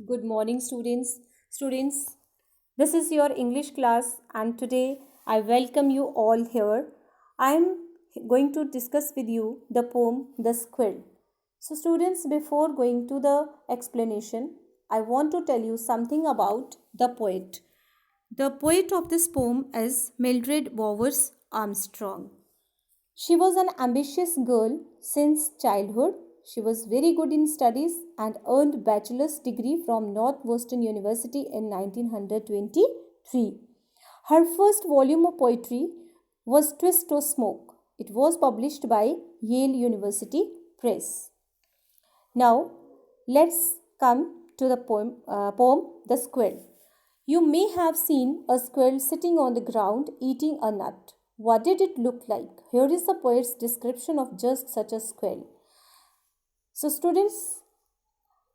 Good morning, students. Students, this is your English class, and today I welcome you all here. I am going to discuss with you the poem The Squirrel. So, students, before going to the explanation, I want to tell you something about the poet. The poet of this poem is Mildred Bowers Armstrong. She was an ambitious girl since childhood. She was very good in studies and earned bachelor's degree from Northwestern University in 1923. Her first volume of poetry was Twist or Smoke. It was published by Yale University Press. Now, let's come to the poem The Squirrel. You may have seen a squirrel sitting on the ground eating a nut. What did it look like? Here is the poet's description of just such a squirrel. So, students,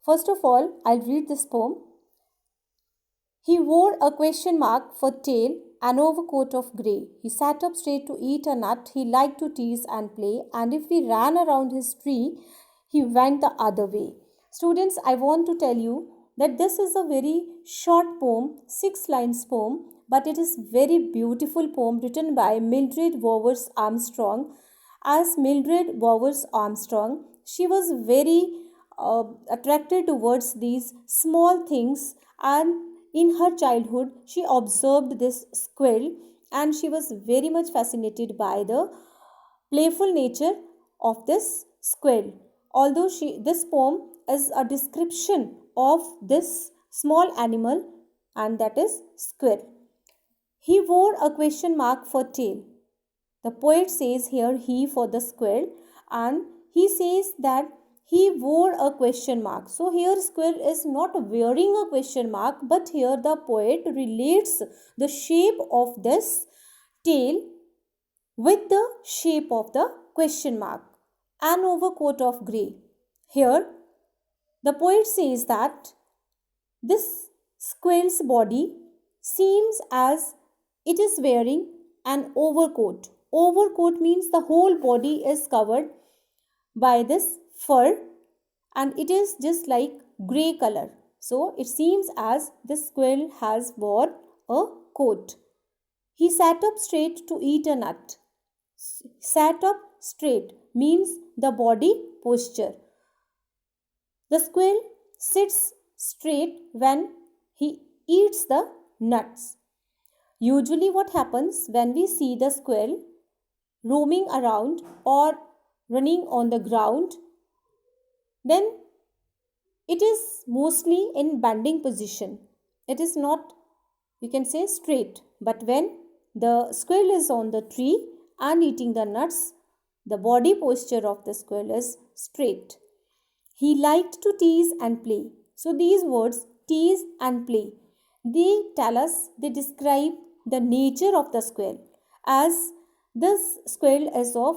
first of all, I'll read this poem. He wore a question mark for tail, an overcoat of grey. He sat up straight to eat a nut. He liked to tease and play, and if we ran around his tree, he went the other way. Students, I want to tell you that this is a very short poem, 6 lines poem, but it is very beautiful poem written by Mildred Bowers Armstrong. As Mildred Bowers Armstrong, she was very attracted towards these small things, and in her childhood she observed this squirrel and she was very much fascinated by the playful nature of this squirrel. Although this poem is a description of this small animal, and that is squirrel. He wore a question mark for tail. The poet says here he for the squirrel, and he says that he wore a question mark. So here squirrel is not wearing a question mark, but here the poet relates the shape of this tail with the shape of the question mark, an overcoat of grey. Here the poet says that this squirrel's body seems as it is wearing an overcoat. Overcoat means the whole body is covered by this fur and it is just like grey color. So it seems as the squirrel has worn a coat. He sat up straight to eat a nut. Sat up straight means the body posture. The squirrel sits straight when he eats the nuts. Usually, what happens when we see the squirrel roaming around or running on the ground, then it is mostly in bending position. It is not, you can say, straight. But when the squirrel is on the tree and eating the nuts, the body posture of the squirrel is straight. He liked to tease and play. So these words, tease and play, they tell us, they describe the nature of the squirrel. As this squirrel is of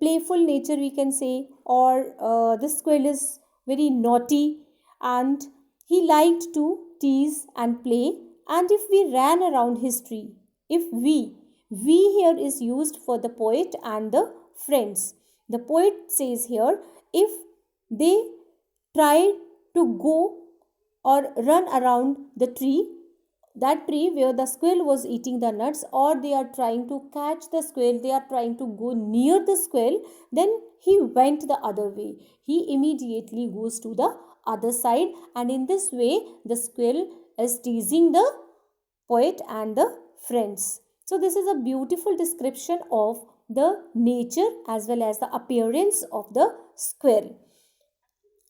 playful nature, we can say, or this squirrel is very naughty and he liked to tease and play. And if we ran around his tree, if we here is used for the poet and the friends. The poet says here, if they try to go or run around the tree, that tree where the squirrel was eating the nuts, or they are trying to catch the squirrel, they are trying to go near the squirrel, then he went the other way. He immediately goes to the other side, and in this way the squirrel is teasing the poet and the friends. So this is a beautiful description of the nature as well as the appearance of the squirrel.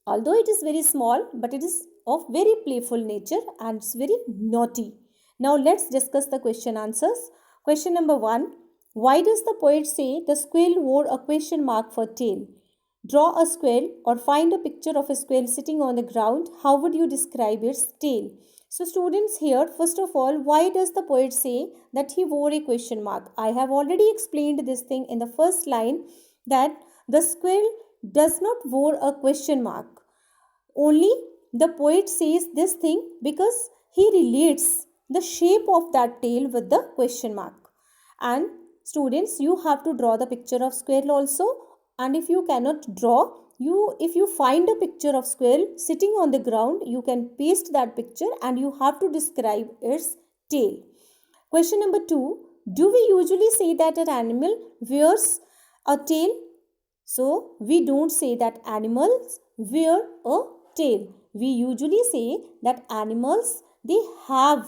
Although it is very small, but it is of very playful nature and it's very naughty. Now let's discuss the question answers. Question number 1. Why does the poet say the squirrel wore a question mark for tail? Draw a squirrel or find a picture of a squirrel sitting on the ground. How would you describe its tail? So students, here first of all, why does the poet say that he wore a question mark? I have already explained this thing in the first line, that the squirrel does not wear a question mark. Only the poet says this thing because he relates the shape of that tail with the question mark. And students, you have to draw the picture of squirrel also, and if you cannot draw, if you find a picture of squirrel sitting on the ground, you can paste that picture and you have to describe its tail. Question number 2. Do we usually say that an animal wears a tail? So, we don't say that animals wear a tail. We usually say that animals, they have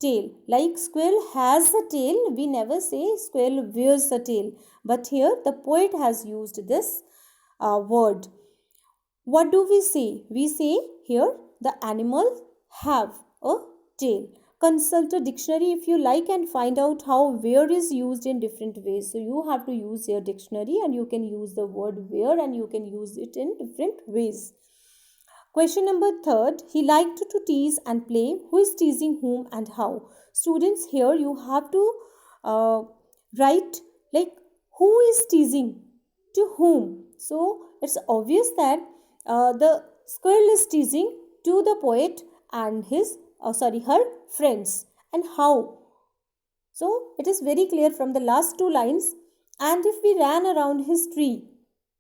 tail. Like squirrel has a tail, we never say squirrel wears a tail. But here the poet has used this word. What do we say? We say here the animals have a tail. Consult a dictionary if you like and find out how wear is used in different ways. So you have to use your dictionary and you can use the word wear and you can use it in different ways. Question number 3. He liked to tease and play. Who is teasing whom and how? Students, here you have to write like who is teasing to whom. So it's obvious that the squirrel is teasing to the poet and her friends. And how? So it is very clear from the last two lines. And if we ran around his tree,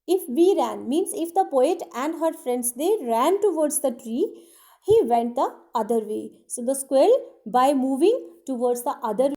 if we ran means if the poet and her friends, they ran towards the tree, he went the other way. So the squirrel, by moving towards the other